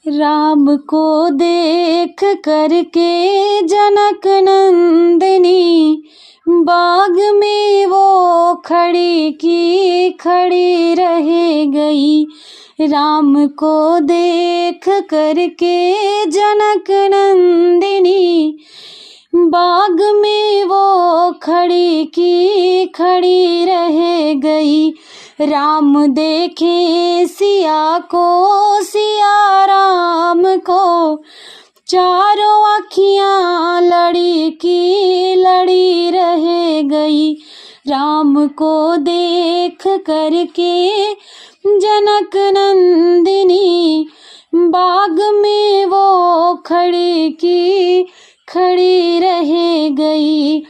राम को देख करके जनक नंदिनी बाग में वो खड़ी की खड़ी रह गई। राम को देख करके जनक नंदिनी बाग में वो खड़ी की खड़ी रह गई। राम देखे सिया को, सिया राम को, चारों अखियां लड़ी की लड़ी रह गई। राम को देख करके जनक नंदिनी बाग में वो खड़ी की खड़ी रह गई।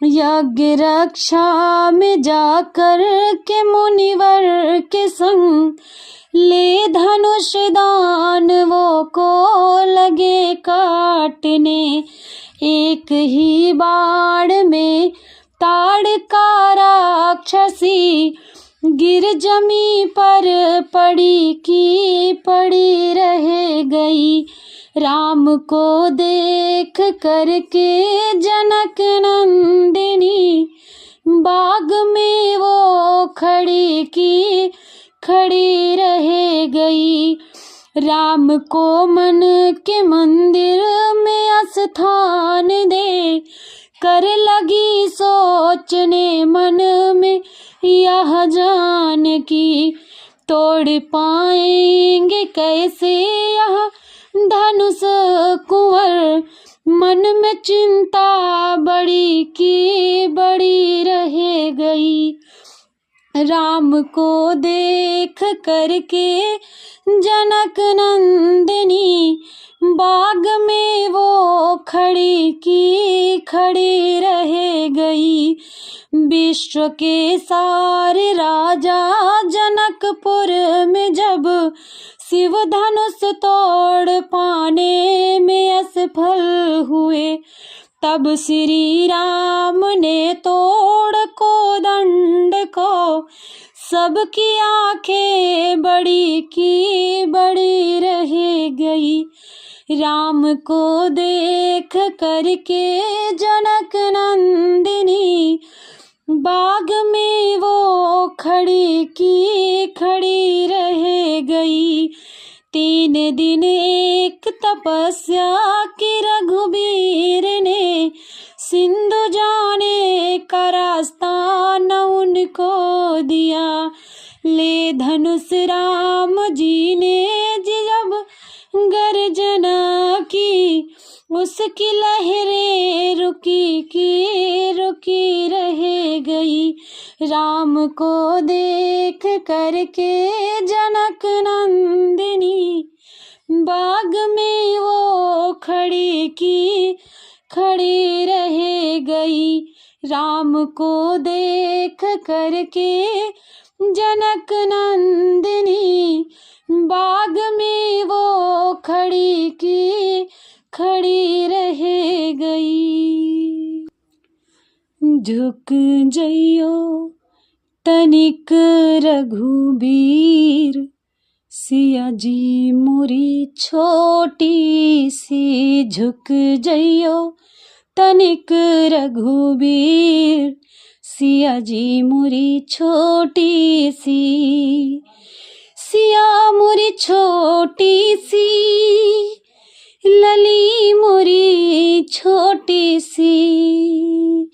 यज्ञ रक्षा में जाकर के मुनिवर के संग ले धनुष दान वो को लगे काटने। एक ही बाण में ताड़का राक्षसी गिर जमी पर पड़ी की पड़ी रह गई। राम को देख करके जनक नंदिनी बाग में वो खड़ी की खड़ी रह गई। राम को मन के मंदिर में स्थान दे कर लगी सोचने मन में यह जान की तोड़ पाएंगे कैसे यह धनुष कुंवर। मन में चिंता बड़ी की बड़ी रह गई। राम को देख करके जनक नंदिनी बाग में वो खड़ी की खड़ी रह गई। विश्व के सारे राजा जनकपुर में जब शिव धनुष तोड़ पाने में असफल हुए, तब श्री राम ने तोड़ कोदंड को सबकी आंखें बड़ी की बड़ी रह गई। राम को देख करके जनक नंदिनी बाग में वो खड़ी की खड़ी रह गई। 3 दिन एक तपस्या की रघुबीर ने, सिंधु जाने का रास्ता न उनको दिया। ले धनुष राम जी ने जब गर्जना की, उसकी लहरें रुकी की रुकी रह गई। राम को देख करके जनक नंदिनी बाग में वो खड़ी की खड़ी रह गई। राम को देख करके जनक नंदिनी बाग में वो खड़ी की खड़ी रह गई। झुक जइयो तनिक रघुबीर, सिया जी मोरी छोटी सी। झुक जइयो तनिक रघुबीर, सिया जी मोरी छोटी सी। सिया मोरी छोटी सी, लली मोरी छोटी सी।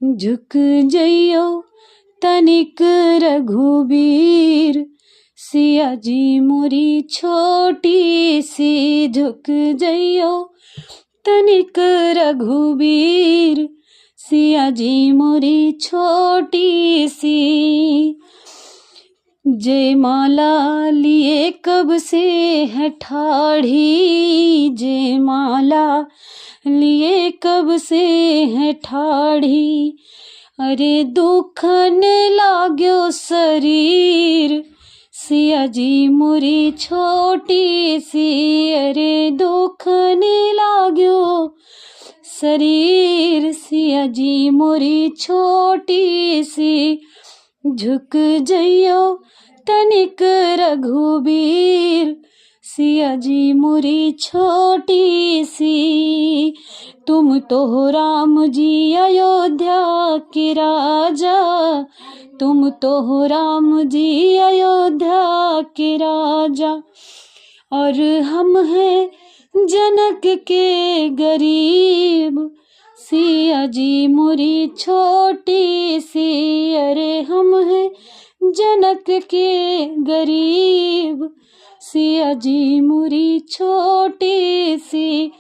झुक जइयो तनिक रघुबीर, सिया जी मोरी छोटी सी। झुक जइयो तनिक रघुबीर, सिया जी मोरी छोटी सी। जयमाला लिए कब से है ठाढ़ी, जयमाला लिए कब से है ठाढ़ी। अरे दुखने लाग्यो शरीर, सिया जी मोरी छोटी सी। अरे दुखने लाग्यो शरीर, सिया जी मोरी छोटी सी। झुक जइयो तनिक रघुबीर, सिया जी मोरी छोटी सी, तुम तो हो राम जी अयोध्या के राजा, तुम तो हो राम जी अयोध्या के राजा। और हम हैं जनक के गरीब, सिया जी मोरी छोटी सी, अरे हम हैं जनक के गरीब, सिया जी मोरी छोटी सी।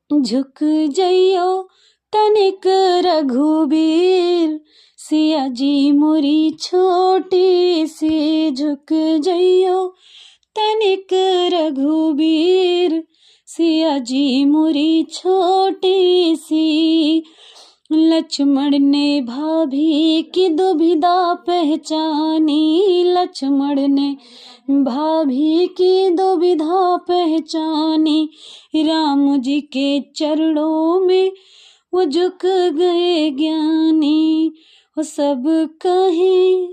झुक जइयो तनिक रघुबीर, सिया जी मोरी छोटी सी, झुक जइयो तनिक रघुबीर, सिया जी मोरी छोटी सी। लक्ष्मण ने भाभी की दुविधा पहचानी, लक्ष्मण ने भाभी की दुविधा पहचानी, राम जी के चरणों में वो झुक गए ज्ञानी। वो सब कहे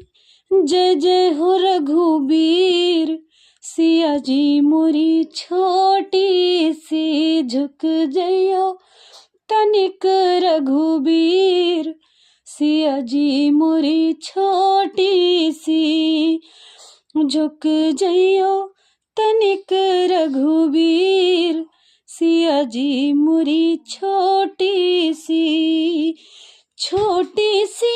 जय जय हो रघुबीर, सिया जी मोरी छोटी सी, झुक जइयो तनिक रघुबीर, सिया जी मोरी छोटी सी, झुक जइयो तनिक रघुबीर, सिया जी मोरी छोटी सी। छोटी सी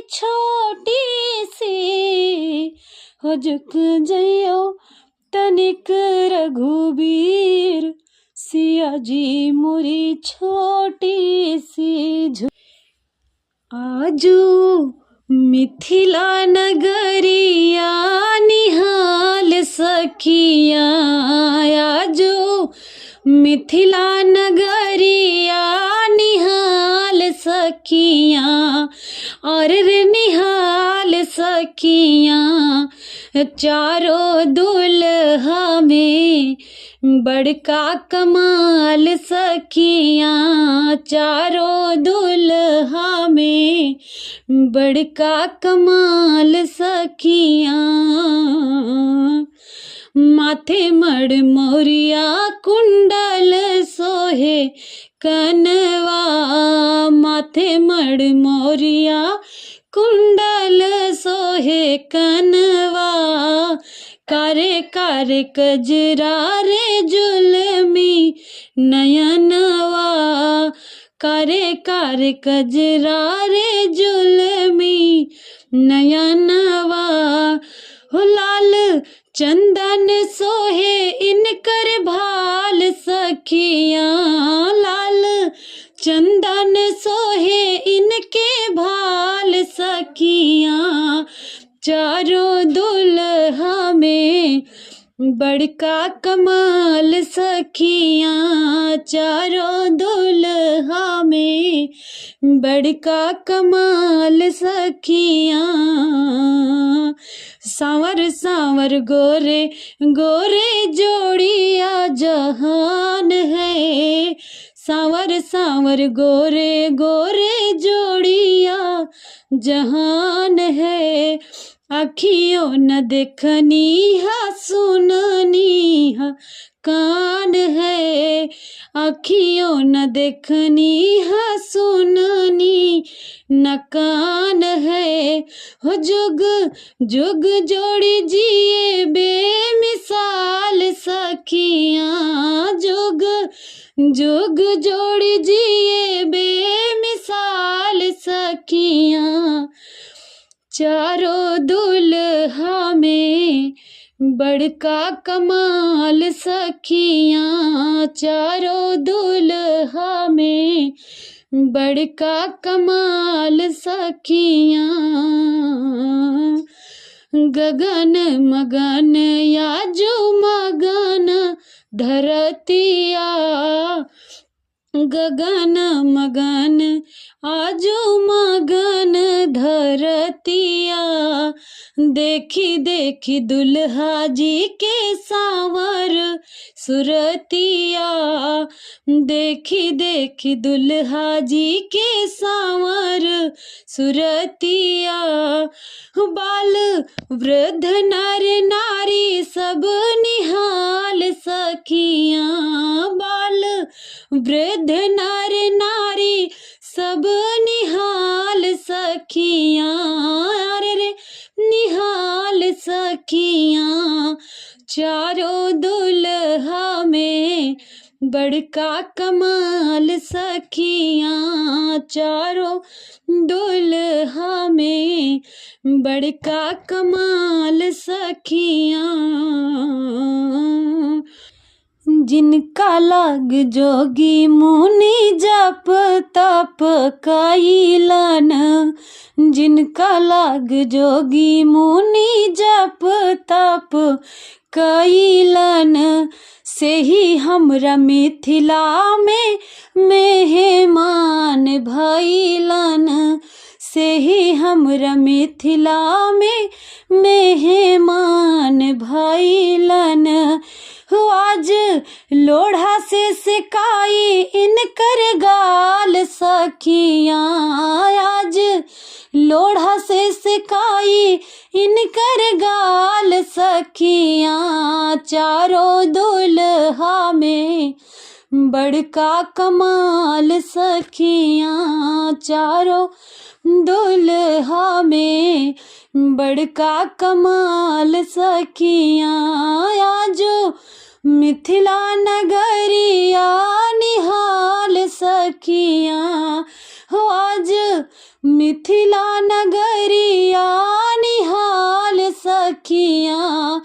छोटी सी, हो झुक जइयो तनिक रघुबीर, सिया जी मोरी छोटी सी। आजू मिथिला नगरिया निहाल सखिया, आजू मिथिला नगरिया निहाल सखिया, और रे निहाल सखिया, चारों दुल्हा में बड़का कमाल सखिया, चारों दुल्हा में बड़का कमाल सखिया। माथे मड़ मोरिया कुंडल सोहे कनवा, माथे मड़ मोरिया कुंडल सोहे कनवा, कारे कारे कजरा रे जुलमी नयनवा, कारे कारे कजरा रे जुलमी नयनवा। हो लाल चंदन सोहे इनकर भाल सखिया, लाल चंदन सोहे इनके भाल सखिया, चारों दुल्हा में बड़का कमाल सखिया, चारों दुल्हा में बड़का कमाल सखिया। सांवर सांवर गोरे गोरे जोड़िया जहान है, सांवर सांवर गोरे गोरे जोड़िया जहान है। अखियों न देखनी हा सुननी हा कान है, अखियों न देखनी हा सुननी न कान है। हो जुग जुग जोड़ी जिए बेमिसाल सखिया, जुग जुग जोड़ी जिए बेमिसाल सखिया, चारों दुल्हा में बड़का कमाल सखिया, चारों दुल्हा में बड़का कमाल सखिया। गगन मगन याजू मगन धरतिया, गगन मगन आजू मगन धरतिया। देखी देखी दुल्हा जी के सांवर सुरतिया। देखी देखी दुल्हा जी के सांवर सुरतिया। बाल वृद्ध नर नारी सब निहाल सखियाँ। बाल वृद्ध नर नारी सब निहाल सखियाँ। अरे रे निहाल सखियाँ। चारों दुल्हा में बड़का कमाल सखियाँ। चारों दुल्हा में बड़का कमाल सखियाँ। जिनका लग जोगी मुनि जप तप कइलन। जिनका लग जोगी मुनि जप तप कइलन। से ही हमरा मिथिला में मेहमान भइलन। से ही हमरा मिथिला में मेहमान भइलन। आज लोढ़ा से सिकाई इनकर गाल सखियाँ। आज लोढ़ा से सिकाई इनकर गाल सखियाँ। चारों दुल्हा में बड़का कमाल सखियाँ। चारों दुल्हा में बड़का कमाल सखियाँ। आजो मिथिला नगरिया निहाल सखियाँ। हो आज मिथिला नगरिया निहाल सखियाँ।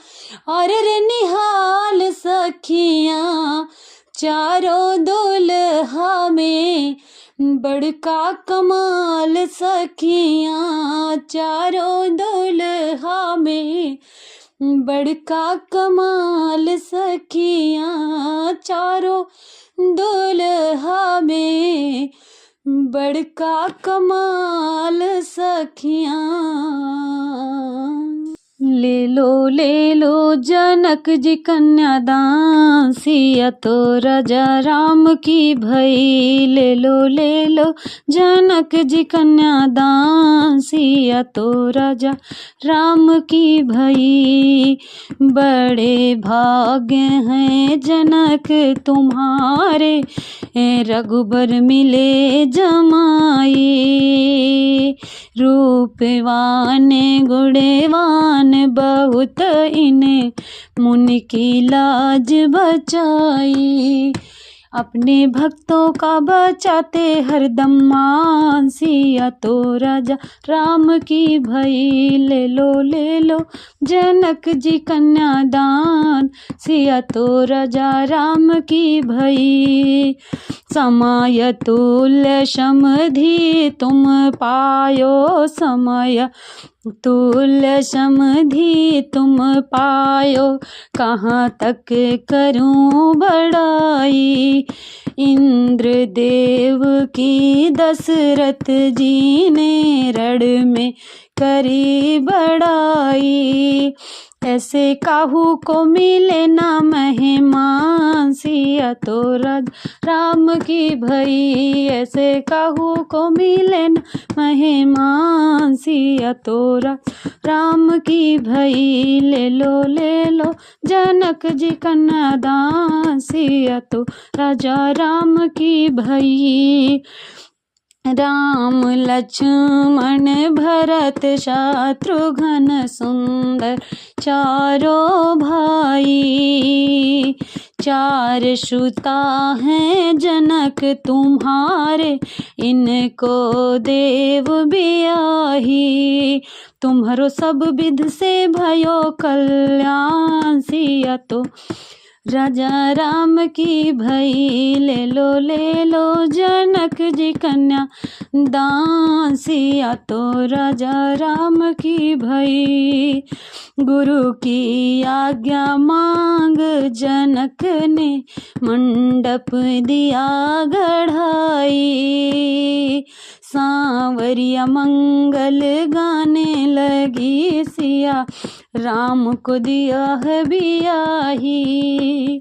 अरे रे निहाल सखियाँ। चारों दुल्हा में बड़का कमाल सखियाँ। चारों दुल्हा में बड़का कमाल सखियाँ। चारों दुल्हा में बड़का कमाल सखियाँ। ले लो जनक जी कन्यादान। सिया तो राजा राम की भई। ले लो जनक जी कन्यादान। सिया तो राजा राम की भई। बड़े भाग्य हैं जनक तुम्हारे रघुबर मिले जमाई। रूपवान गुणवान बहुत इन्हें मुनि की लाज बचाई। अपने भक्तों का बचाते हरदम मान। सिया तो राजा राम की भई। ले लो जनक जी कन्यादान। सिया तो राजा राम की भई। समय तुल्य समधि तुम पायो। समय तुल्य समधि तुम पायो। कहाँ तक करूं बड़ाई। इंद्र देव की दशरथ जी ने रण में करी बड़ाई। ऐसे काहू को मिले ना मेहमान। सिया तो राम की भई। ऐसे काहू को मिले ना मेहमान। सिया तो राम की भई। ले लो जनक जी कन्यादान। सिया तो राजा राम की भई। राम लक्ष्मण भरत शत्रुघ्न सुंदर चारों भाई। चार सुता हैं जनक तुम्हारे इनको देव बियाही। तुम्हारो सब विध से भयो कल्याण। सिया तो राजा राम की भई। ले लो जनक जी कन्या दान। सिया तो राजा राम की भई। गुरु की आज्ञा मांग जनक ने मंडप दिया गढ़ाई। सांवरिया मंगल गाने लगी। सिया राम को दिया है बियाही।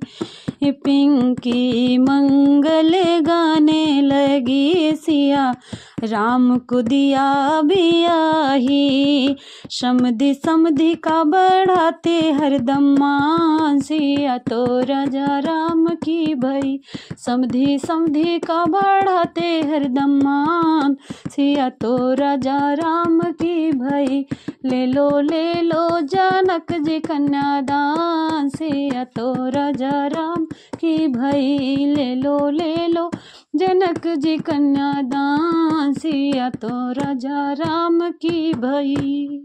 पिंकी मंगल गाने लगी, सिया राम को दिया बियाही। समधि समधि का बढ़ाते हरदम मान, सिया तो राजा राम की भई। समधि समधि का बढ़ाते हरदम मान, सिया तो राजा राम की भई। ले लो जनक जी कन्यादान, सिया तो राजा राम की भई। ले लो जनक जी कन्यादान, सिया तो राजा राम की भई।